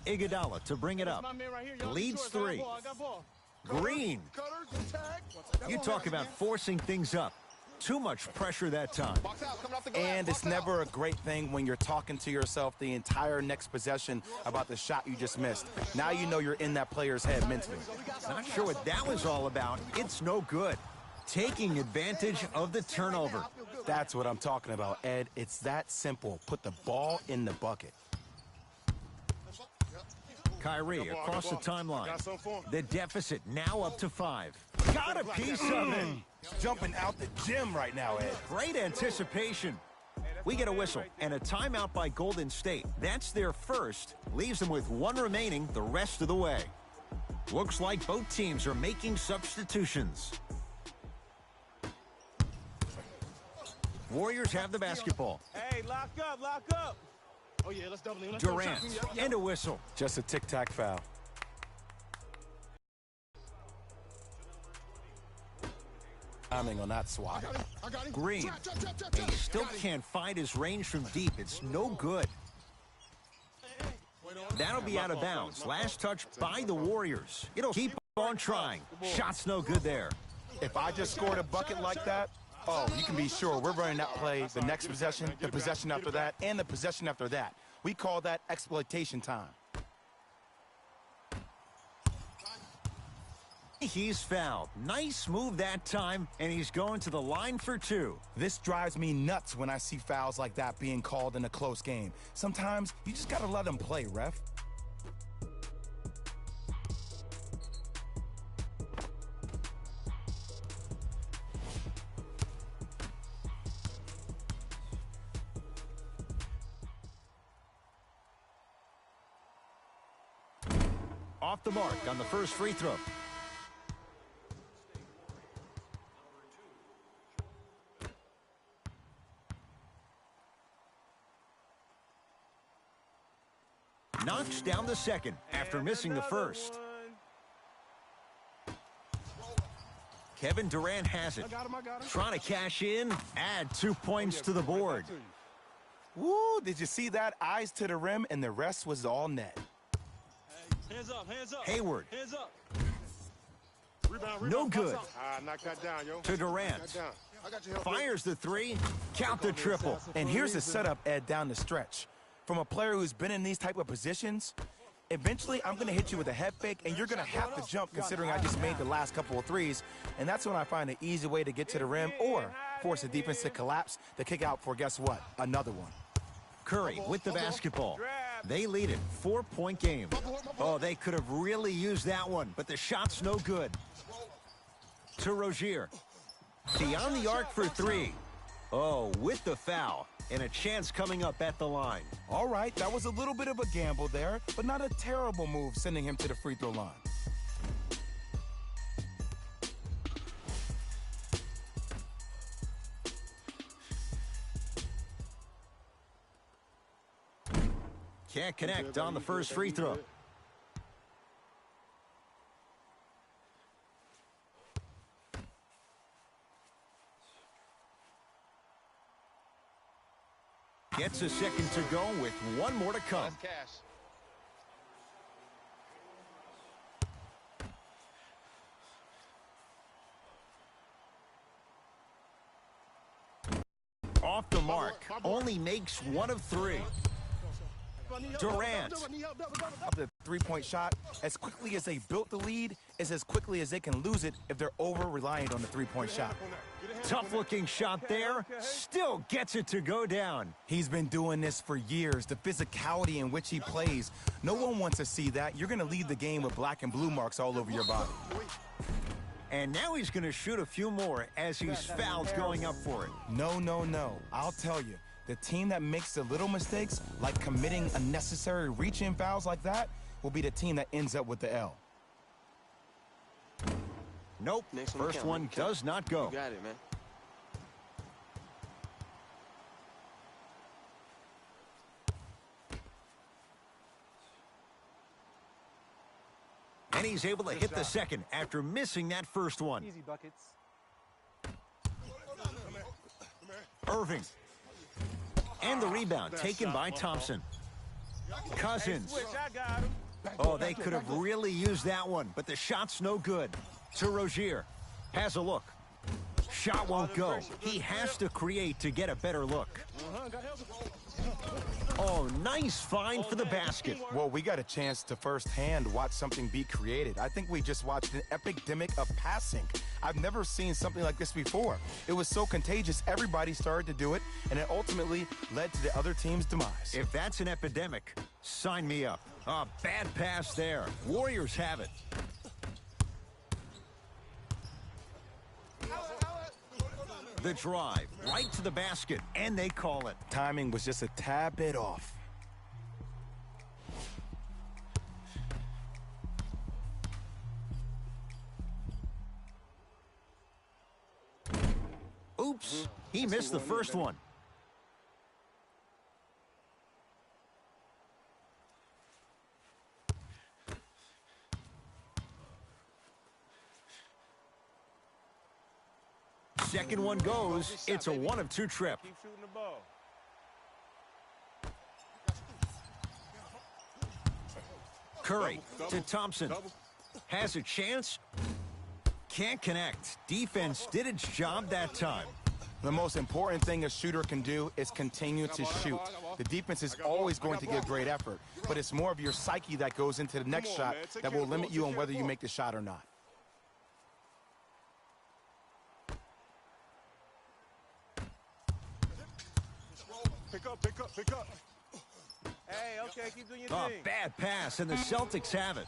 Iguodala to bring it up. Leads 3. Green. You talk about forcing things up. Too much pressure that time. And it's never a great thing when you're talking to yourself the entire next possession about the shot you just missed. Now you know you're in that player's head mentally. Not sure what that was all about. It's no good. Taking advantage of the turnover. That's what I'm talking about, Ed. It's that simple. Put the ball in the bucket. Kyrie across the timeline. The deficit now up to 5. Got a piece of it. Jumping out the gym right now, Ed. Great anticipation. We get a whistle and a timeout by Golden State. That's their first. Leaves them with 1 remaining the rest of the way. Looks like both teams are making substitutions. Warriors have the basketball. Hey, lock up, lock up. Oh, yeah, let's double him. Durant, and a whistle. Just a tic-tac foul. Timing on that swat. Green. He still can't find his range from deep. It's no good. That'll be out of bounds. Last touch by the Warriors. It'll keep on trying. Shot's no good there. If I just scored a bucket like that, oh, you can be sure we're running that play the next possession, the possession after that, and the possession after that. We call that exploitation time. He's fouled. Nice move that time, and he's going to the line for 2. This drives me nuts when I see fouls like that being called in a close game. Sometimes you just got to let them play, ref. Off the mark on the first free throw. Knocks down the second after missing the first. Kevin Durant has it. Trying to cash in, add 2 points to the board. Woo, did you see that? Eyes to the rim, and the rest was all net. Hands up, hands up. Hayward. Hands up. No good. Knock that down, yo. To Durant. Fires the 3. Count the triple. And here's the setup, Ed, down the stretch. From a player who's been in these type of positions, eventually I'm going to hit you with a head fake, and you're going to have to jump considering I just made the last couple of threes. And that's when I find an easy way to get to the rim or force the defense to collapse to kick out for, guess what, another one. Curry with the basketball. They lead it. 4-point game. Oh, they could have really used that one, but the shot's no good. To Rozier. Beyond the arc for 3. Oh, with the foul. And a chance coming up at the line. All right, that was a little bit of a gamble there, but not a terrible move sending him to the free throw line. Can't connect on the first free throw. Gets a second to go with 1 more to come. Off the mark. Only makes 1 of 3. Durant. Up the three-point shot, as quickly as they built the lead, is as quickly as they can lose it if they're over-reliant on the three-point shot. Tough-looking shot there. Still gets it to go down. He's been doing this for years. The physicality in which he plays. No one wants to see that. You're going to leave the game with black and blue marks all over your body. And now he's going to shoot a few more as he's fouled going up for it. No, no, no. I'll tell you. The team that makes the little mistakes, like committing unnecessary reach-in fouls like that, will be the team that ends up with the L. Nope. First one does not go. You got it, man. And he's able to hit the second after missing that first one. Easy buckets. Irving. And the rebound taken by Thompson. Cousins. I got him. Oh, they could have really used that one, but the shot's no good. To Rozier. Has a look. Shot won't go. He has to create to get a better look. Oh, nice find for the basket. Well, we got a chance to firsthand watch something be created. I think we just watched an epidemic of passing. I've never seen something like this before. It was so contagious, everybody started to do it, and it ultimately led to the other team's demise. If that's an epidemic, sign me up. A bad pass there. Warriors have it. The drive, right to the basket, and they call it. Timing was just a tad bit off. Oops, he missed the first one. Second one goes. It's a 1-of-2 trip. Keep shooting the ball. Curry to Thompson. Has a chance. Can't connect. Defense did its job that time. The most important thing a shooter can do is continue to shoot. The defense is always going to give great effort, but it's more of your psyche that goes into the next shot that will limit you on whether you make the shot or not. Pick up, pick up, pick up. Hey, okay, keep doing your A thing. bad pass, and the Celtics have it.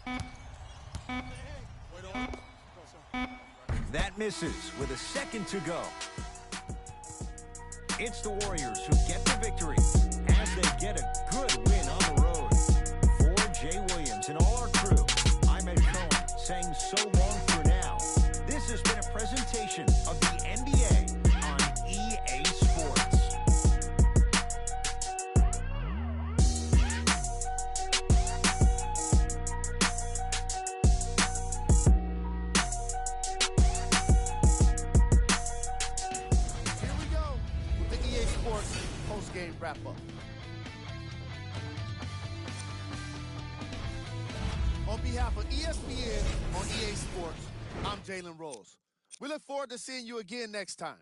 That misses with a second to go. It's the Warriors who get the victory as they get a good win on the road. For Jay Williams and all our crew, I'm Ed Cohen saying so long for now. This has been a presentation of the NBA on EA Sports. Post-game wrap-up. On behalf of ESPN on EA Sports, I'm Jalen Rose. We look forward to seeing you again next time.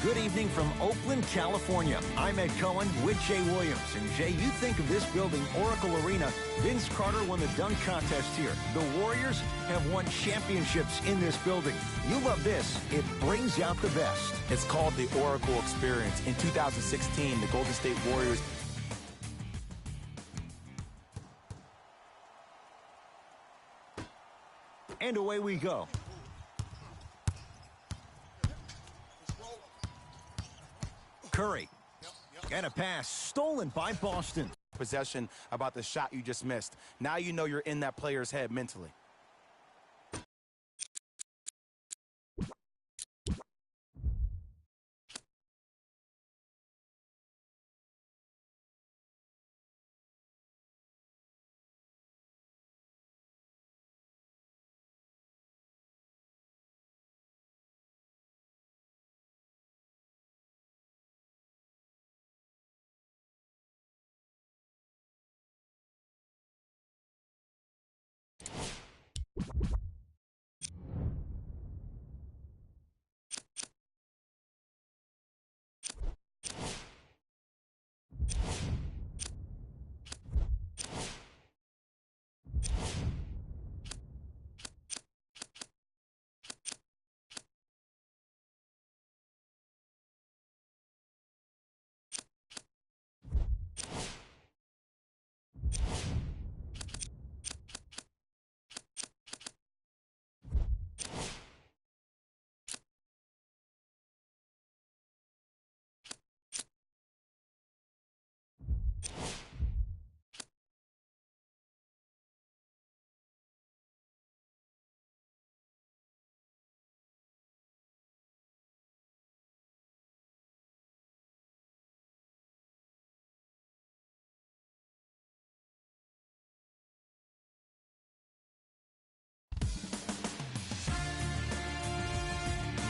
Good evening from Oakland, California. I'm Ed Cohen with Jay Williams. And Jay, you think of this building, Oracle Arena. Vince Carter won the dunk contest here. The Warriors have won championships in this building. You love this. It brings out the best. It's called the Oracle Experience. In 2016, the Golden State Warriors And away we go. Curry. And a pass stolen by Boston. possession about the shot you just missed. Now you know you're in that player's head mentally.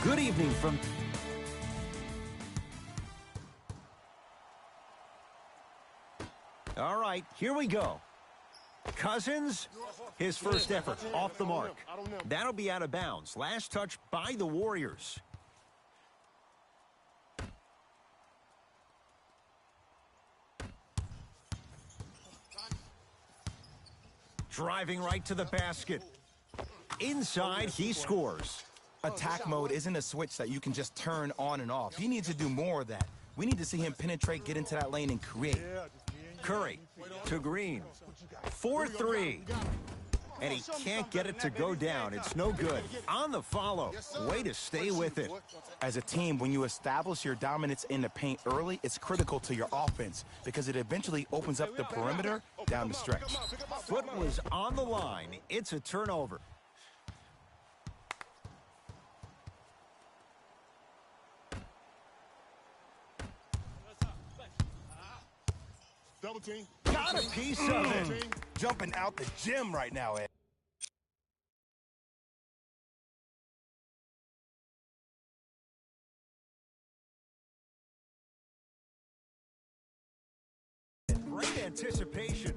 Good evening from... All right, here we go. Cousins, his first effort off the mark. That'll be out of bounds. Last touch by the Warriors. Driving right to the basket. Inside, he scores. Attack mode isn't a switch that you can just turn on and off. He needs to do more of that. We need to see him penetrate, get into that lane, and create. Curry to Green. 4-3. And he can't get it to go down. It's no good. On the follow. Way to stay with it. As a team, when you establish your dominance in the paint early, it's critical to your offense because it eventually opens up the perimeter down the stretch. Foot was on the line. It's a turnover. Double team. Got a piece of it. Jumping out the gym right now, Ed. Great anticipation.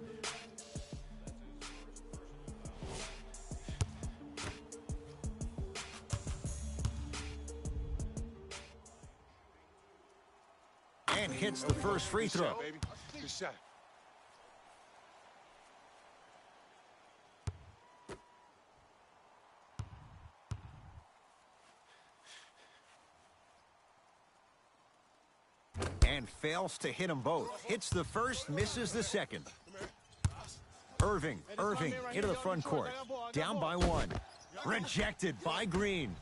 And hits the first free throw. Good shot. And fails to hit them both. Hits the first, misses the second. Irving into the front court. Down by one. Rejected by Green.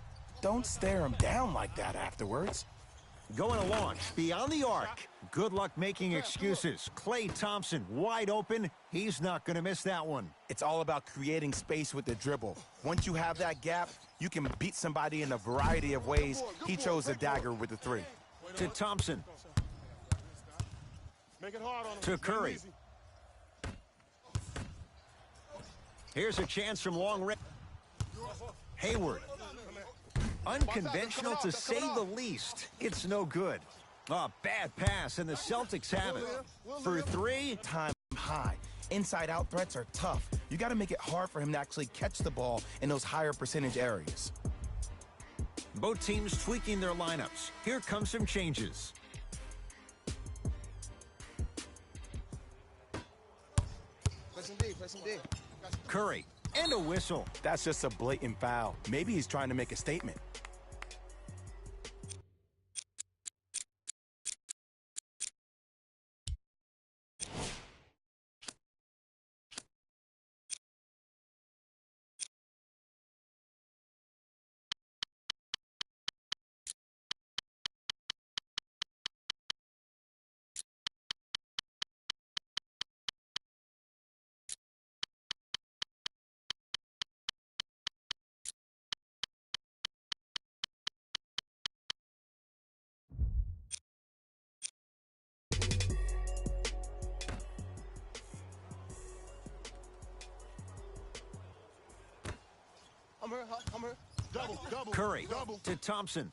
Don't stare him down like that afterwards. Going to launch beyond the arc. Good luck making excuses. Klay Thompson wide open. He's not going to miss that one. It's all about creating space with the dribble. Once you have that gap, you can beat somebody in a variety of ways. He chose the dagger with the three. To Thompson. Make it hard on him. To Curry. Here's a chance from long range. Hayward. Unconventional to say the least. It's no good. A bad pass, and the Celtics have it. For three. Time high. Inside-out threats are tough. You got to make it hard for him to actually catch the ball in those higher percentage areas. Both teams tweaking their lineups. Here come some changes. Curry. And a whistle. That's just a blatant foul. Maybe he's trying to make a statement. Curry to Thompson.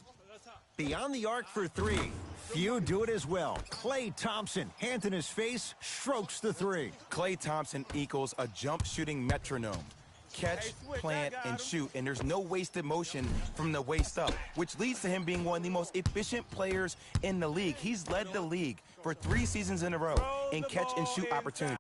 Beyond the arc for three. Few do it as well. Klay Thompson, hand in his face, strokes the three. Klay Thompson equals a jump shooting metronome. Catch, plant, and shoot, and there's no wasted motion from the waist up, which leads to him being one of the most efficient players in the league. He's led the league for 3 seasons in a row in catch and shoot opportunities.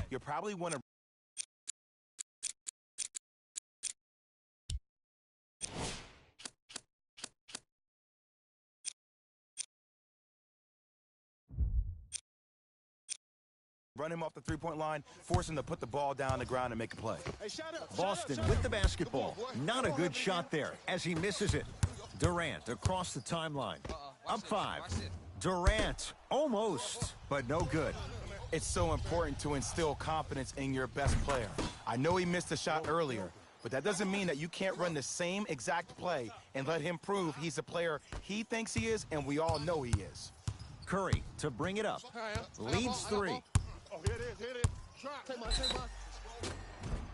You probably want to run him off the three-point line, force him to put the ball down the ground and make a play. Boston with the basketball. Not a good shot there as he misses it. Durant across the timeline. Up 5. Durant, almost, but no good. It's so important to instill confidence in your best player. I know he missed a shot earlier, but that doesn't mean that you can't run the same exact play and let him prove he's a player he thinks he is, and we all know he is. Curry to bring it up. Leads 3. Oh, hit it. Take mine.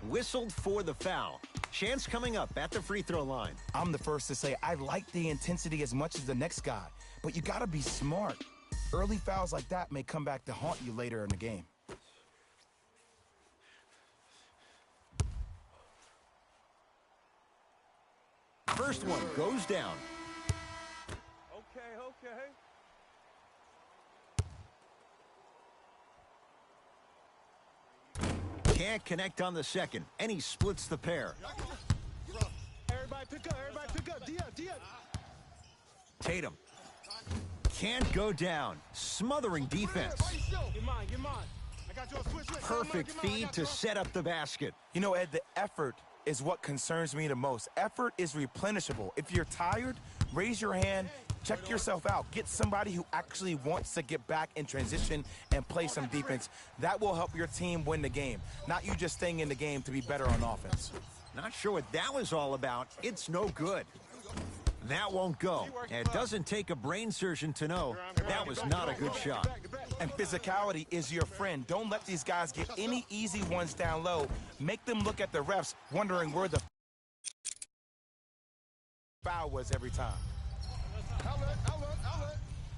Whistled for the foul. Chance coming up at the free throw line. I'm the first to say I like the intensity as much as the next guy, but you gotta be smart. Early fouls like that may come back to haunt you later in the game. First one goes down. Okay. Can't connect on the second, and he splits the pair. Everybody pick up. Dia. Tatum. Can't go down. Smothering defense. You're mine. I got you on switch. Perfect feed to set up the basket. You know, Ed, the effort is what concerns me the most. Effort is replenishable. If you're tired, raise your hand, check yourself out. Get somebody who actually wants to get back in transition and play some defense. That will help your team win the game, not you just staying in the game to be better on offense. Not sure what that was all about. It's no good. That won't go. It doesn't take a brain surgeon to know that was not a good shot. And physicality is your friend. Don't let these guys get any easy ones down low. Make them look at the refs, wondering where the foul was every time.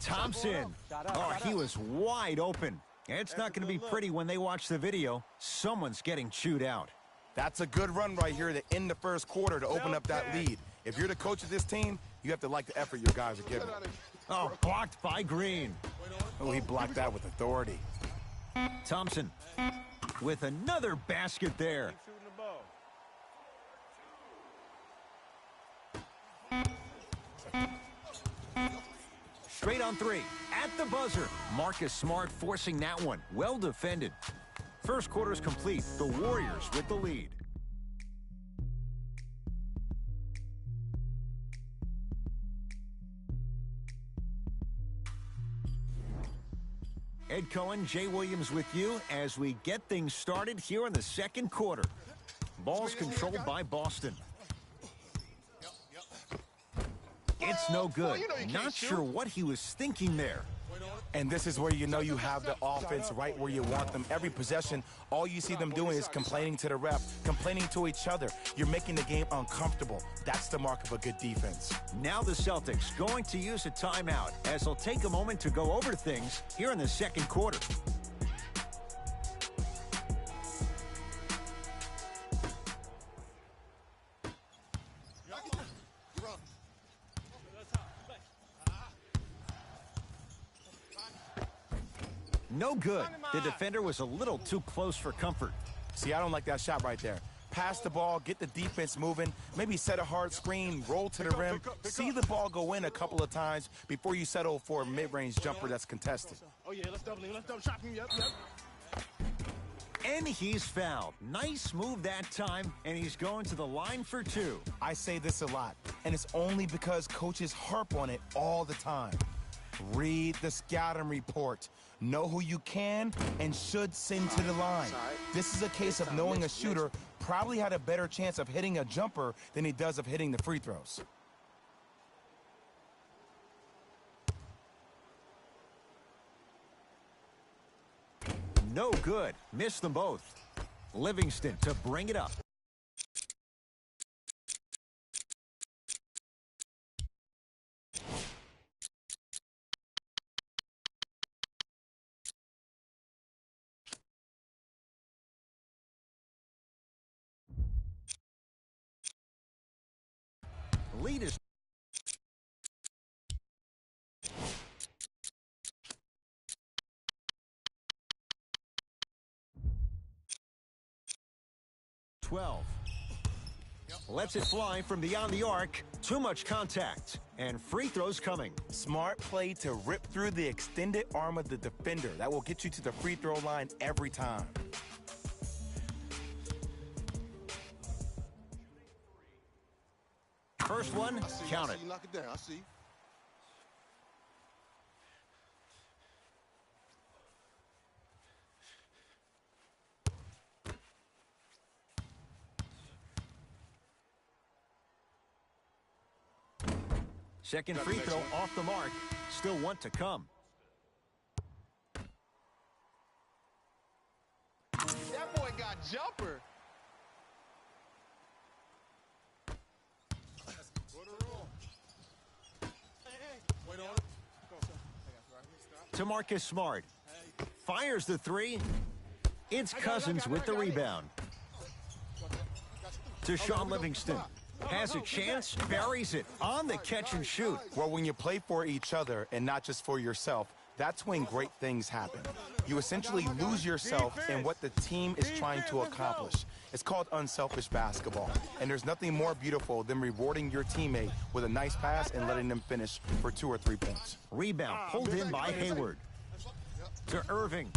Thompson. Oh, he was wide open. It's not going to be pretty when they watch the video. Someone's getting chewed out. That's a good run right here to end the first quarter to open up that lead. If you're the coach of this team, you have to like the effort your guys are giving. Oh, blocked by Green. Oh, he blocked that with authority. Thompson with another basket there. Straight on 3. At the buzzer. Marcus Smart forcing that one. Well defended. First quarter's complete. The Warriors with the lead. Ed Cohen, Jay Williams with you as we get things started here in the second quarter. Ball's controlled by Boston. It's no good. Not sure what he was thinking there. And this is where you know you have the offense right where you want them. Every possession, all you see them doing is complaining to the ref, complaining to each other. You're making the game uncomfortable. That's the mark of a good defense. Now the Celtics going to use a timeout as they'll take a moment to go over things here in the second quarter. No good. The defender was a little too close for comfort. See, I don't like that shot right there. Pass the ball, get the defense moving, maybe set a hard screen, roll to the rim, see the ball go in a couple of times before you settle for a mid-range jumper that's contested. Oh, yeah, let's double shot him. Yep. And he's fouled. Nice move that time, and he's going to the line for 2. I say this a lot, and it's only because coaches harp on it all the time. Read the scouting report. Know who you can and should send to the line. This is a case of knowing a shooter probably had a better chance of hitting a jumper than he does of hitting the free throws. No good. Missed them both. Livingston to bring it up. Lead is lets it fly from beyond the arc. Too much contact. And free throws coming. Smart play to rip through the extended arm of the defender. That will get you to the free throw line every time. First one, count it. Lock it down. I see. Second free throw off the mark. Still one to come. That boy got jumper. To Marcus Smart. Fires the three. It's Cousins with the rebound. To Sean Livingston. Has a chance, buries it on the catch and shoot. Well, when you play for each other and not just for yourself, that's when great things happen. You essentially lose yourself in what the team is trying to accomplish. It's called unselfish basketball, and there's nothing more beautiful than rewarding your teammate with a nice pass and letting them finish for 2 or 3 points. Rebound pulled in by Hayward. To Irving.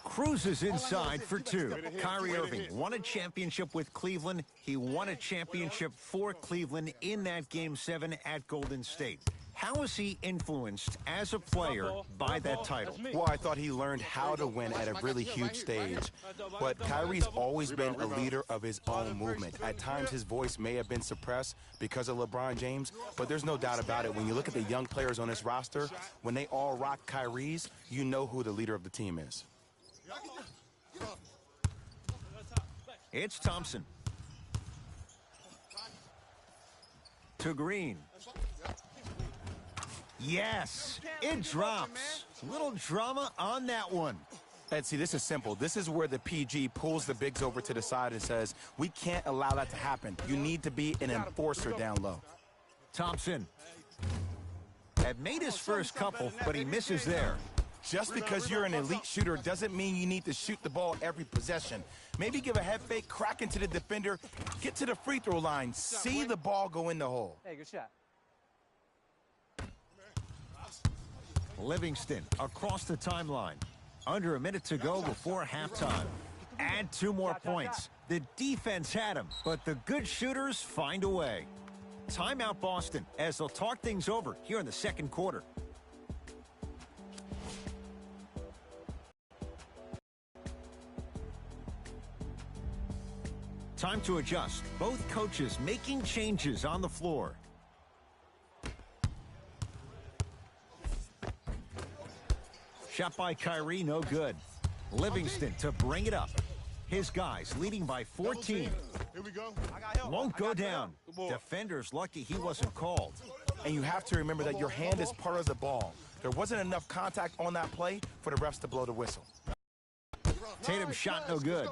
Cruises inside for 2. Kyrie Irving won a championship with Cleveland. He won a championship for Cleveland in that Game 7 at Golden State. How is he influenced as a player by that title? Well, I thought he learned how to win at a really huge stage. But Kyrie's always been a leader of his own movement. At times, his voice may have been suppressed because of LeBron James, but there's no doubt about it. When you look at the young players on this roster, when they all rock Kyrie's, you know who the leader of the team is. It's Thompson. To Green. Yes, it drops. Little drama on that one. And see, this is simple. This is where the PG pulls the bigs over to the side and says, we can't allow that to happen. You need to be an enforcer down low. Thompson had made his first couple, but he misses there. Just because you're an elite shooter doesn't mean you need to shoot the ball every possession. Maybe give a head fake, crack into the defender, get to the free throw line, see the ball go in the hole. Hey, good shot. Livingston across the timeline. Under a minute to go before halftime. Add 2 more points. The defense had him, but the good shooters find a way. Timeout Boston as they'll talk things over here in the second quarter. Time to adjust. Both coaches making changes on the floor. Shot by Kyrie, no good. Livingston to bring it up. His guys leading by 14. Here we go. Won't go down. Defender's lucky he wasn't called. And you have to remember that your hand is part of the ball. There wasn't enough contact on that play for the refs to blow the whistle. Tatum's shot no good.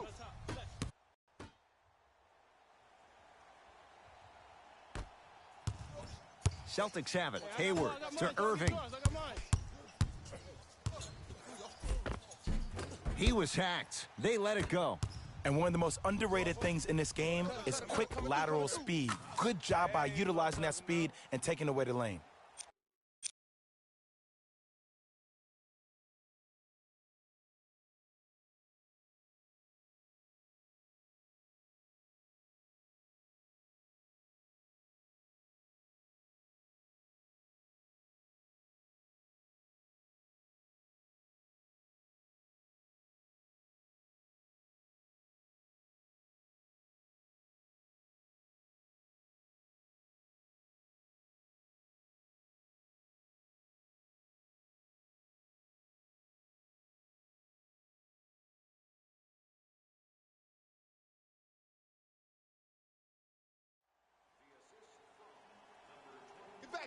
Celtics have it. Hayward to Irving. He was hacked. They let it go. And one of the most underrated things in this game is quick lateral speed. Good job by utilizing that speed and taking away the lane.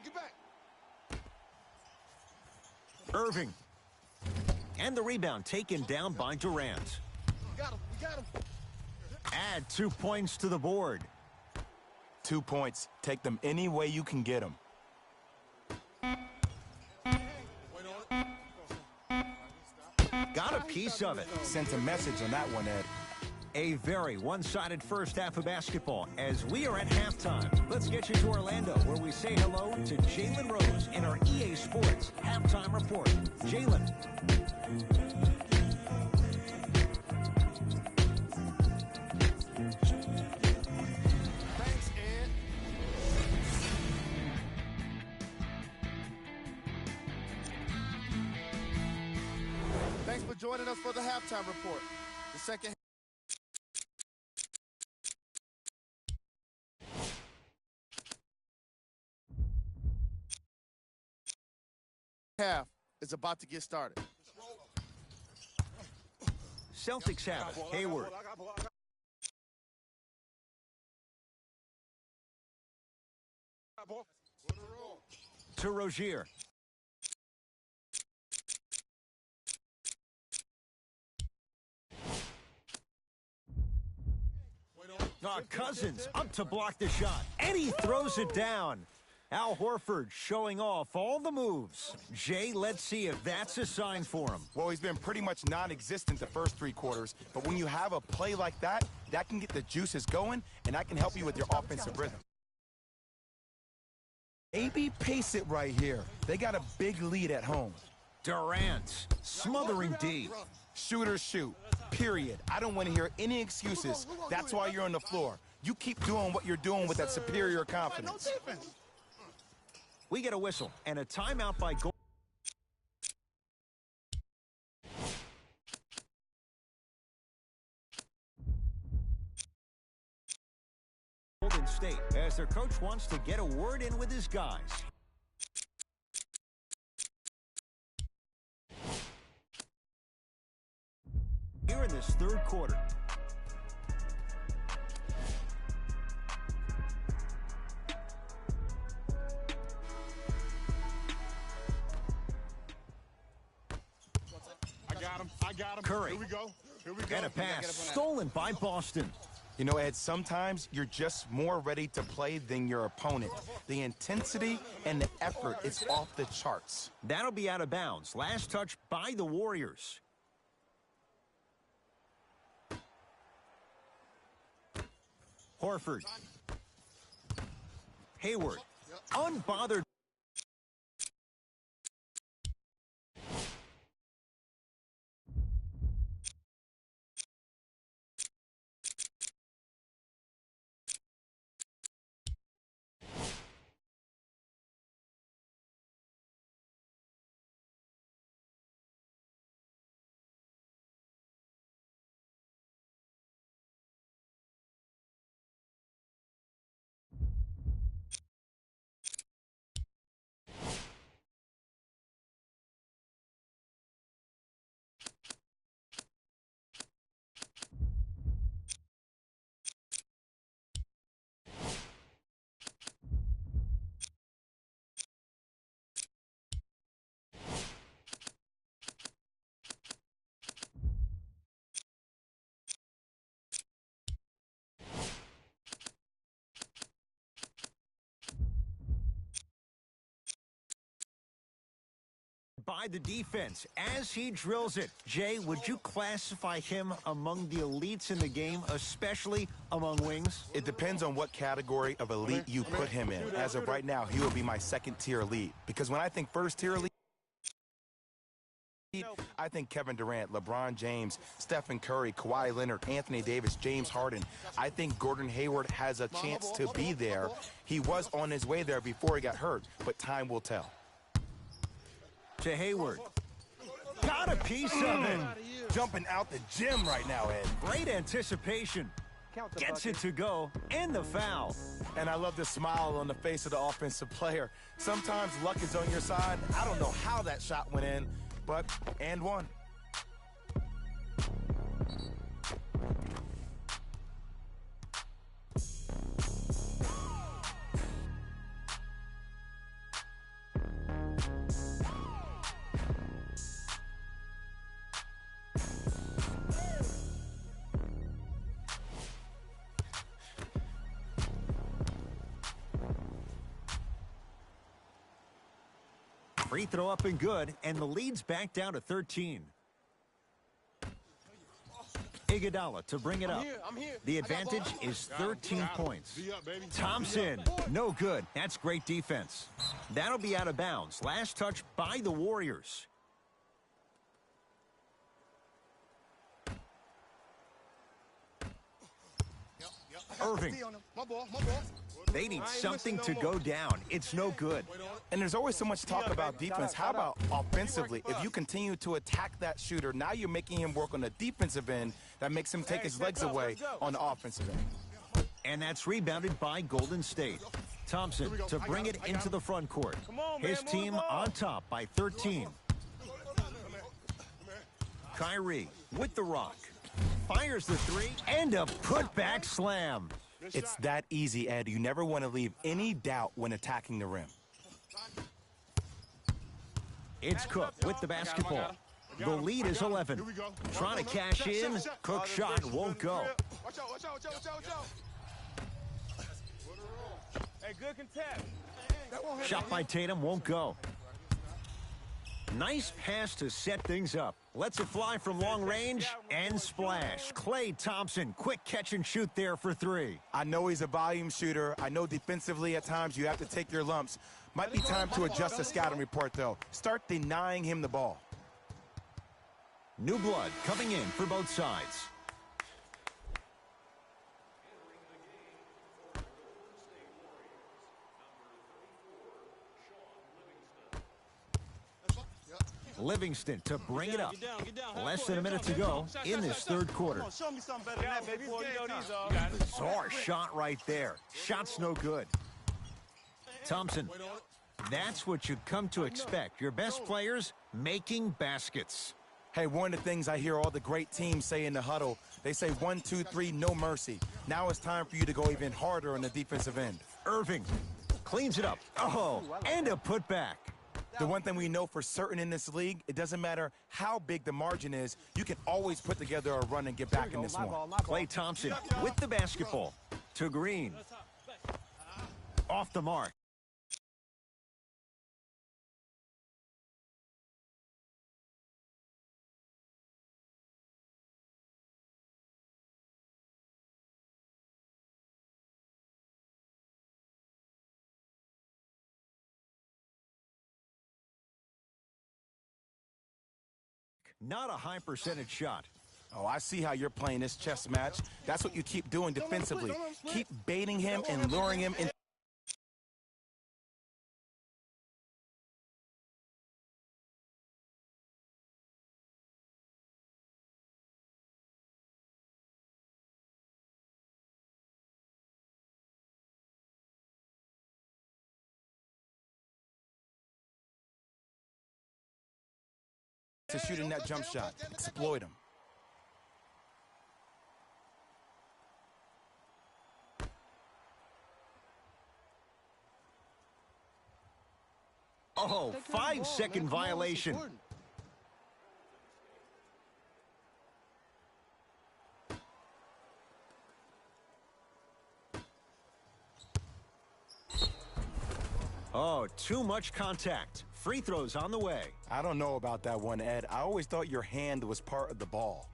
Get back. Irving. And the rebound taken down by Durant. We got him. Add 2 points to the board. 2 points. Take them any way you can get them. Got a piece of it. Sent a message on that one, Ed. A very one-sided first half of basketball as we are at halftime. Let's get you to Orlando, where we say hello to Jalen Rose in our EA Sports Halftime Report. Jalen. Thanks, Ed. Thanks for joining us for the Halftime Report. The second half is about to get started. Celtics have it. Hayward. To Rozier. Cousins up to block the shot, and he throws it down. Al Horford showing off all the moves. Jay, let's see if that's a sign for him. Well, he's been pretty much non-existent the first 3 quarters, but when you have a play like that, that can get the juices going, and that can help you with your offensive rhythm. Maybe pace it right here. They got a big lead at home. Durant smothering deep. Shooters shoot, period. I don't want to hear any excuses. That's why you're on the floor. You keep doing what you're doing with that superior confidence. We get a whistle and a timeout by Golden State, as their coach wants to get a word in with his guys. Here in this third quarter. I got him. Curry. Here we go. And a pass stolen by Boston. You know, Ed, sometimes you're just more ready to play than your opponent. The intensity and the effort is off the charts. That'll be out of bounds. Last touch by the Warriors. Horford. Hayward. Unbothered. By the defense as he drills it. Jay, would you classify him among the elites in the game, especially among wings? It depends on what category of elite you put him in. As of right now, he will be my second-tier elite. Because when I think first-tier elite, I think Kevin Durant, LeBron James, Stephen Curry, Kawhi Leonard, Anthony Davis, James Harden. I think Gordon Hayward has a chance to be there. He was on his way there before he got hurt, but time will tell. To Hayward. Got a piece of it. Jumping out the gym right now, Ed. Great anticipation. Gets it to go. And the foul. And I love the smile on the face of the offensive player. Sometimes luck is on your side. I don't know how that shot went in, but and one. Free throw up and good, and the lead's back down to 13. Iguodala to bring it up. I'm here. The I got advantage ball. is 13 points. V up, baby. Thompson, no good. That's great defense. That'll be out of bounds. Last touch by the Warriors. Irving. My ball. They need something to go down. It's no good. And there's always so much talk about defense. How about offensively? If you continue to attack that shooter, now you're making him work on the defensive end. That makes him take his legs away on the offensive end. And that's rebounded by Golden State. Thompson to bring it into the front court. His team on top by 13. Kyrie with the rock. Fires the three and a putback slam. It's that easy, Ed. You never want to leave any doubt when attacking the rim. It's Cook with the basketball. The lead is 11. Trying to cash in. Cook shot won't go. Watch out. Hey, good contest. Shot by Tatum won't go. Nice pass to set things up. Lets it fly from long range and splash. Klay Thompson, quick catch and shoot there for three. I know he's a volume shooter. I know defensively at times you have to take your lumps. Might be time to adjust the scouting report, though. Start denying him the ball. New blood coming in for both sides. Livingston to bring it up. Less than a minute to go in this third quarter. Show me something better than that, baby. You got it. Bizarre shot right there. Shot's no good. Thompson. That's what you've come to expect. Your best players making baskets. Hey, one of the things I hear all the great teams say in the huddle, they say 1, 2, 3, no mercy. Now it's time for you to go even harder on the defensive end. Irving cleans it up. Oh, and a putback. The one thing we know for certain in this league, it doesn't matter how big the margin is, you can always put together a run and get back in this one. Klay Thompson with the basketball to Green. Off the mark. Not a high percentage shot. Oh, I see how you're playing this chess match. That's what you keep doing defensively. Keep baiting him and luring him in. To shooting that jump shot. Exploit him. Oh, 5-second violation. Oh, too much contact. Free throws on the way. I don't know about that one, Ed. I always thought your hand was part of the ball.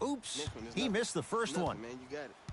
Oops, he missed the first one. Man, you got it.